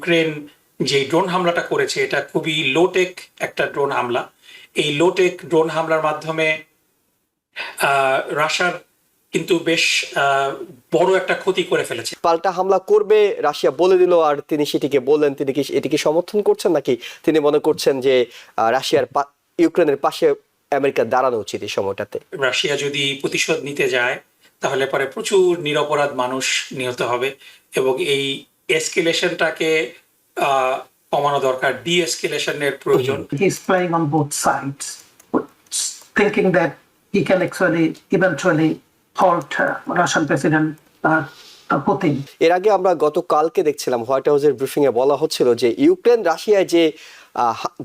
Ukraine যে drone হামলাটা করেছে এটা খুবই লোটেক একটা ড্রোন হামলা। এই লোটেক ড্রোন হামলার মাধ্যমে রাশিয়ার কিন্তু বেশ বড় একটা ক্ষতি করে ফেলেছে। পাল্টা হামলা করবে রাশিয়া বলে দিল, আর তিনি সেটিকে বললেন। তিনি কি এটিকে সমর্থন করছেন, নাকি তিনি মনে করছেন যে রাশিয়ার ইউক্রেনের পাশে আমেরিকা দাঁড়ানো উচিত এই সময়টাতে? রাশিয়া যদি প্রতিশোধ নিতে যায় তাহলে পরে প্রচুর নিরপরাধ মানুষ নিহত হবে এবং এই এসকেলেশনটাকে কমানো দরকার, ডি এসকেলেশনের প্রয়োজন। He's playing on both sides, thinking that he can actually eventually halt Russian President Putin. এর আগে আমরা গতকালকে দেখছিলাম হোয়াইট হাউসের ব্রিফিং এ বলা হচ্ছিল যে ইউক্রেন রাশিয়ায় যে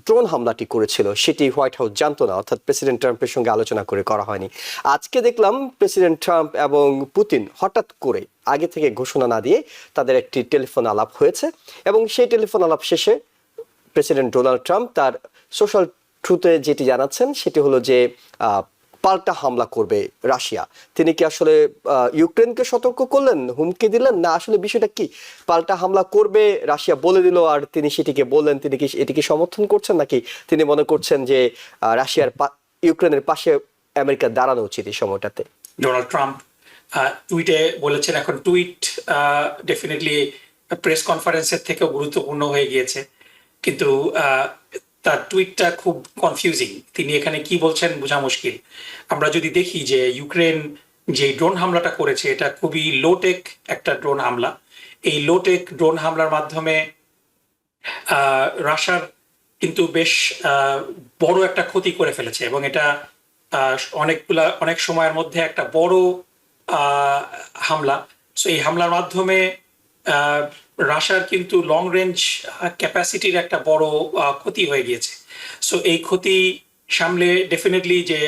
ড্রোন হামলাটি করেছিল সেটি হোয়াইট হাউস জানতো না, অর্থাৎ প্রেসিডেন্ট ট্রাম্পের সঙ্গে আলোচনা করে করা হয়নি। আজকে দেখলাম প্রেসিডেন্ট ট্রাম্প এবং পুতিন হঠাৎ করে আগে থেকে ঘোষণা না দিয়ে তাদের একটি টেলিফোন আলাপ হয়েছে, এবং সেই টেলিফোন আলাপ শেষে প্রেসিডেন্ট ডোনাল্ড ট্রাম্প তার সোশ্যাল ট্রুথে যেটি জানাচ্ছেন সেটি হলো যে পাল্টা হামলা করবে রাশিয়া। তিনি কি আসলে ইউক্রেনকে সতর্ক করলেন, হুমকি দিলেন, না আসলে বিষয়টা কি? পাল্টা হামলা করবে রাশিয়া বলে দিল, আর তিনি সেটিকে বললেন। তিনি কি এটিকে সমর্থন করছেন, নাকি তিনি মনে করছেন যে রাশিয়ার ইউক্রেনের পাশে আমেরিকা দাঁড়ানো উচিত এই সময়টাতে? ডোনাল্ড ট্রাম্প টুইটে বলেছেন এখন টুইট ডেফিনেটলি প্রেস কনফারেন্সের থেকেও গুরুত্বপূর্ণ হয়ে গিয়েছে, কিন্তু তার টুইটটা খুব কনফিউজিং। তিনি এখানে কি বলছেন বোঝা মুশকিল। আমরা যদি দেখি যে ইউক্রেন যে ড্রোন হামলাটা করেছে এটা খুবই লোটেক একটা ড্রোন হামলা। এই লোটেক ড্রোন হামলার মাধ্যমে রাশিয়ার কিন্তু বেশ বড় একটা ক্ষতি করে ফেলেছে এবং এটা অনেক সময়ের মধ্যে একটা বড় হামলা। সো এই হামলার মাধ্যমে রাশিয়ার কিন্তু লং রেঞ্জ ক্যাপাসিটির একটা বড় ক্ষতি হয়ে গিয়েছে। সো এই ক্ষতি সামলে ডেফিনেটলি যে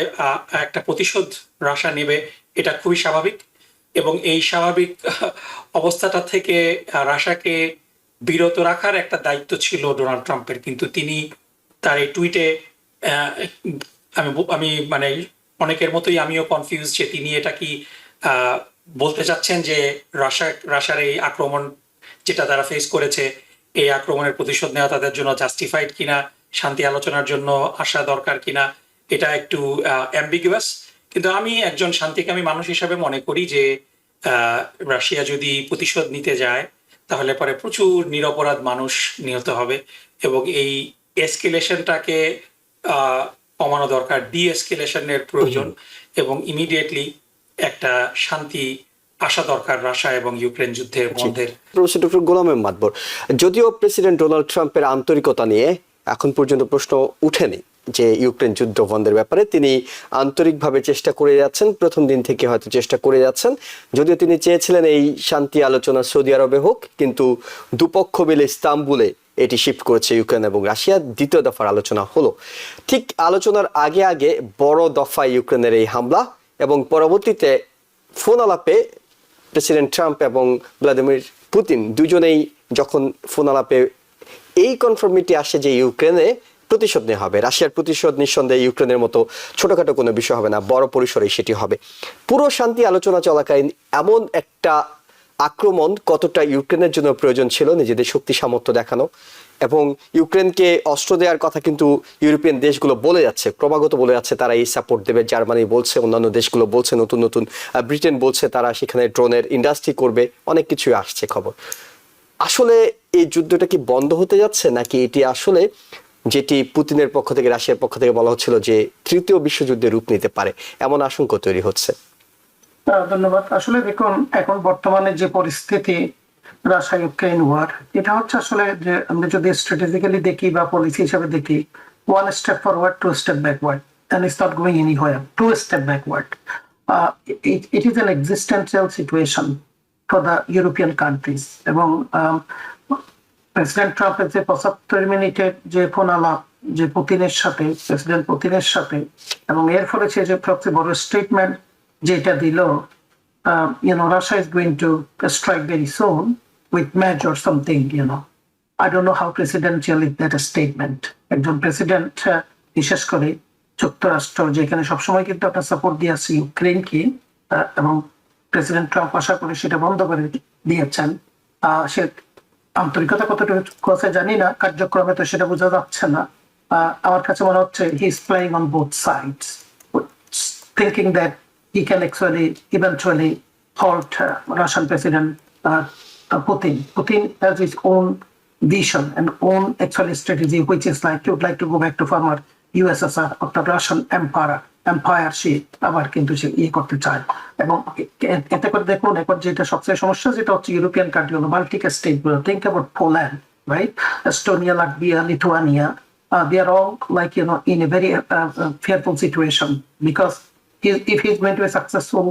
একটা প্রতিশোধ রাশিয়া নেবে এটা খুবই স্বাভাবিক, এবং এই স্বাভাবিক অবস্থাটা থেকে রাশিয়াকে বিরত রাখার একটা দায়িত্ব ছিল ডোনাল্ড ট্রাম্পের। কিন্তু তিনি তার এই টুইটে আমি মানে অনেকের মতোই আমিও কনফিউজ যে তিনি এটা কি বলতে চাচ্ছেন যে রাশিয়ার এই আক্রমণ যেটা তারা ফেস করেছে, এই আক্রমণের প্রতিশোধ নেওয়া তাদের জন্য জাস্টিফাইড কিনা, শান্তি আলোচনার জন্য আসা দরকার কিনা, এটা একটু অ্যাম্বিগুয়াস। কিন্তু আমি একজন শান্তিকামী মানুষ হিসাবে মনে করি যে রাশিয়া যদি প্রতিশোধ নিতে যায় তাহলে পরে প্রচুর নিরপরাধ মানুষ নিহত হবে এবং এই এসকেলেশনটাকে কমানো দরকার, ডি এসকেলেশনের প্রয়োজন এবং ইমিডিয়েটলি একটা শান্তি আসা দরকার রাশিয়া এবং ইউক্রেন যুদ্ধের মধ্যে। প্রফেসর ডক্টর গোলাম মাতবর, যদিও প্রেসিডেন্ট ডোনাল্ড ট্রাম্পের আন্তরিকতা নিয়ে এখন পর্যন্ত প্রশ্ন উঠেনি যে ইউক্রেন যুদ্ধ বন্ধের ব্যাপারে তিনি আন্তরিকভাবে চেষ্টা করে যাচ্ছেন, প্রথম দিন থেকে হয়তো চেষ্টা করে যাচ্ছেন। যদিও তিনি চেয়েছিলেন এই শান্তি আলোচনা সৌদি আরবে হোক, কিন্তু দুপক্ষ মিলে ইস্তাম্বুলে এটি শিফট করেছে ইউক্রেন এবং রাশিয়া। দ্বিতীয় দফার আলোচনা হলো। ঠিক আলোচনার আগে আগে বড় দফায় ইউক্রেনের এই হামলা, এবং পরবর্তীতে ফোন আলাপে প্রেসিডেন্ট ট্রাম্প এবং ভ্লাদিমির পুতিন দুজনেই যখন ফোন আলাপে এই কনফার্মিটি আসে যে ইউক্রেনে প্রতিশোধ নেওয়া হবে, রাশিয়ার প্রতিশোধ নিঃসন্দেহে ইউক্রেনের মতো ছোটখাটো কোনো বিষয় হবে না, বড় পরিসরে সেটি হবে। পুরো শান্তি আলোচনা চলাকালীন এমন একটা আক্রমণ কতটা ইউক্রেনের জন্য প্রয়োজন ছিল নিজেদের শক্তি সামর্থ্য দেখানো, এবং ইউক্রেনকে অস্ত্র দেওয়ার কথা কিন্তু ইউরোপিয়ান দেশগুলো বলে যাচ্ছে, ক্রমাগত বলে যাচ্ছে তারা এই সাপোর্ট দেবে। জার্মানি বলছে, অন্যান্য দেশগুলো বলছে, নতুন নতুন ব্রিটেন বলছে তারা সেখানে ড্রোনের ইন্ডাস্ট্রি করবে, অনেক কিছুই আসছে খবর। আসলে এই যুদ্ধটা কি বন্ধ হতে যাচ্ছে, নাকি এটি আসলে যেটি পুতিনের পক্ষ থেকে রাশিয়ার পক্ষ থেকে বলা হচ্ছিল যে তৃতীয় বিশ্বযুদ্ধের রূপ নিতে পারে, এমন আশঙ্কা তৈরি হচ্ছে? ধন্যবাদ। আসলে দেখুন, এখন বর্তমানে যে পরিস্থিতি রাশিয়া ইউক্রেন ওয়ার, এটা হচ্ছে আসলে যে আমরা যদি স্ট্র্যাটেজিক্যালি দেখি বা পলিসি হিসেবে দেখি, one step forward, two step backward, and it's not going anywhere, two step backward. It is an existential situation for the European countries. এবং প্রেসিডেন্ট ট্রাম্পের যে 75 মিনিটের যে ফোন আলাপ যে পুতিনের সাথে, প্রেসিডেন্ট পুতিনের সাথে, এবং এর ফলে সে যে সবচেয়ে বড় স্টেটমেন্ট যেটা দিল, Russia is going to strike very soon with Medj or something, I don't know how presidential is that a statement. একজন প্রেসিডেন্ট, বিশেষ করে যুক্তরাষ্ট্র যেখানে সবসময় কিন্তু আপনার সাপোর্ট দিয়ে আসছে ইউক্রেনকে, এবং প্রেসিডেন্ট ট্রাম্প আশা করে সেটা বন্ধ করে দিয়েছেন, সে আন্তরিকতা কতটুকু আছে জানি না, কার্যক্রমে তো সেটা বোঝা যাচ্ছে না। আমার কাছে মনে হচ্ছে he is playing on both sides, thinking that he can actually eventually halt Russian President Putin. Putin has his own vision and own actually strategy, which is like he would like to go back to former USSR of the Russian empire সে আবার কিন্তু সে করতে চায়। এবং এতে করে দেখুন এখন যেটা সবচেয়ে সমস্যা, যেটা হচ্ছে ইউরোপিয়ান কান্ট্রি হলো বাল্টিক স্টেট গুলো, think about Poland, right, Estonia, Latvia, Lithuania, they are all like in a very fearful situation, because if he's going to be successful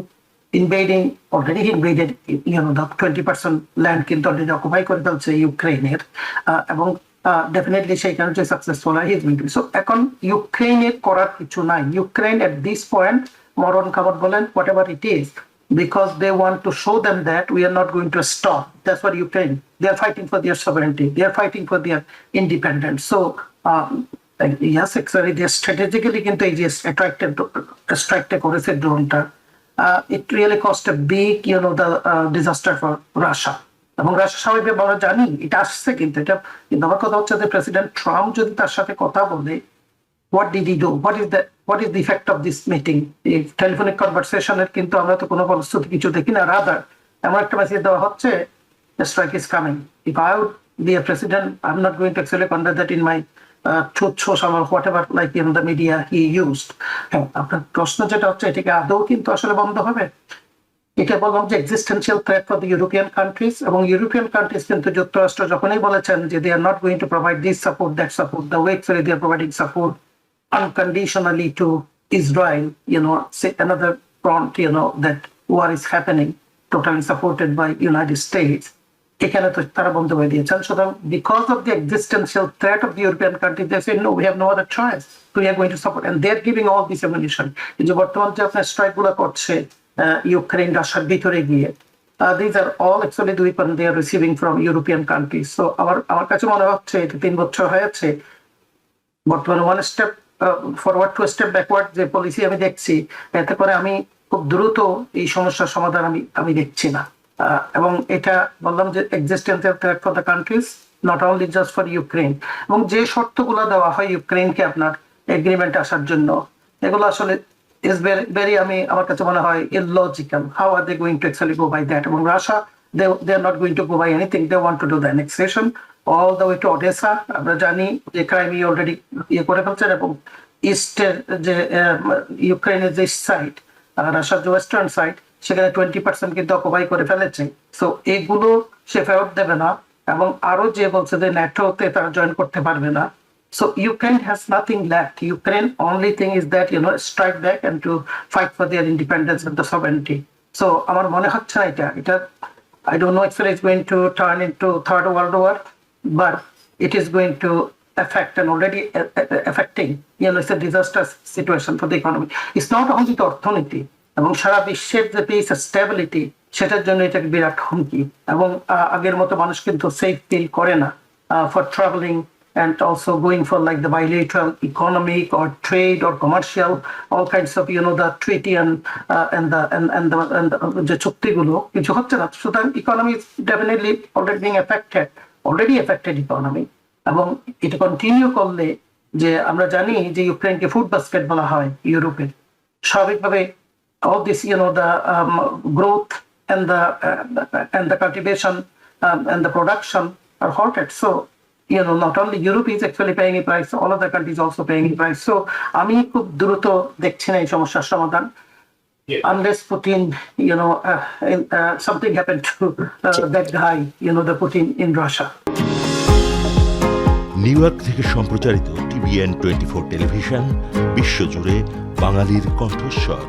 already he invaded the 20% land কিন্তু already occupy করে ফেলছে ইউক্রেনের, এবং definitely সেইখানে যে successful হয় he is going to. So এখন ইউক্রেনের করার কিছু নাই। ইউক্রেন এট দিস পয়েন্ট মরণ খাবার বলেন what ever it is, because they want to show them that we are not going to stop. That's what Ukraine, they are fighting for their sovereignty, they are fighting for their independence. So yes, actually they strategically কিন্তু এই যে স্ট্রাইকটা করেছে ড্রোনটা, it really caused a big the disaster for Russia. এবং Russia স্বাভাবিক আমরা জানি এটা আসছে, কিন্তু আমার কথা হচ্ছে যে প্রেসিডেন্ট ট্রাম্প যদি তার সাথে কথা বলে, what did he do, what is the effect of this meeting, এই টেলিফোনিক কনভারসেশনের কিন্তু আমরা তো কোনো প্রস্তুতি কিছু দেখি না, রাদার এমন একটা মেসেজ দেওয়া হচ্ছে the strike is coming. If I would be a president, I'm not going to actually convey that in my truth social or whatever like in the media he used. আপনার প্রশ্ন যেটা হচ্ছে এটাকে আদৌ কিন্তু আসলে বন্ধ হবে, এটা বললাম যে existential threat for the European countries. এবং ইউরোপিয়ান কান্ট্রিজ কিন্তু যুক্তরাষ্ট্র যখনই বলেছেন যে they are not going to provide this support, that support, the way they are providing support unconditionally to Israel, say another front, that war is happening, totally supported by United States. এখানে তো তারা বন্ধ করে দিয়েছেন। সুতরাং because of the existential threat of the European countries, they say no, we have no other choice, we are going to support, and they are giving all this ammunition. এই যে বর্তমান যে আপনার স্ট্রাইক গুলো করছে ইউক্রেন রাশিয়ার ভিতরে গিয়ে, these are all actually the weapons they are receiving from European countries. So আমার কাছে মনে হচ্ছে এটা 3 বছর হয়েছে, বর্তমানে one step forward to a step backward যে পলিসি আমি দেখছি, এতে করে আমি খুব দ্রুত এই সমস্যার সমাধান আমি দেখছি না। এবং এটা বললাম যে existential threat for the countries, not only just for Ukraine. এবং যে শর্তগুলো দেওয়া হয় ইউক্রেনকে আপনার এগ্রিমেন্ট আসার জন্য, এগুলো আসলে is very আমার কাছে মনে হয় illogical. How are they going to actually go by that? এবং Russia they are not going to go by anything. They want to do the annexation all the way to Odessa. আমরা জানি যে Crimea already করে ফেলছেন, এবং ইস্টের যে ইউক্রেনের যে সাইড, রাশিয়ার যে ওয়েস্টার্ন সাইড, সেখানে 20% কিন্তু অকুপাই করে ফেলেছে। সো এগুলো সে ফেরত দেবে না, এবং আরো যে বলছে যে ন্যাটোতে তারা জয়েন করতে পারবে না। So Ukraine has nothing left. Ukraine only thing is that strike back and to fight for their independence and the sovereignty. So আমার মনে হচ্ছে না এটা I don't know if it is going to turn into third world war, but it is going to affect and already affecting, it's a disastrous situation for the economy. It's not only the অর্থনীতি এবং সারা বিশ্বের যে piece stability, সেটার জন্য এটা বিরাট হুমকি। এবং আগের মতো মানুষ কিন্তু সেফ ফিল করে না for travelling and also going for like the bilateral economic or trade or commercial, all kinds of the treaty and the যে চুক্তিগুলো কিছু হচ্ছে না। সুতরাং economy is definitely already being affected economy, এবং এটা কন্টিনিউ করলে, যে আমরা জানি যে ইউক্রেনকে ফুড বাস্কেট বলা হয় ইউরোপের, স্বাভাবিকভাবে all this the growth and the cultivation and the production are halted. So not only Europe is actually paying a price, all other countries also paying a price. So আমি খুব দ্রুত দেখছি না এই সমস্যার সমাধান, unless Putin, something happened to that guy, the Putin in Russia. New York থেকে সম্প্রচারিত TVN 24 টেলিভিশন, বিশ্বজুড়ে বাঙালির কণ্ঠস্বর।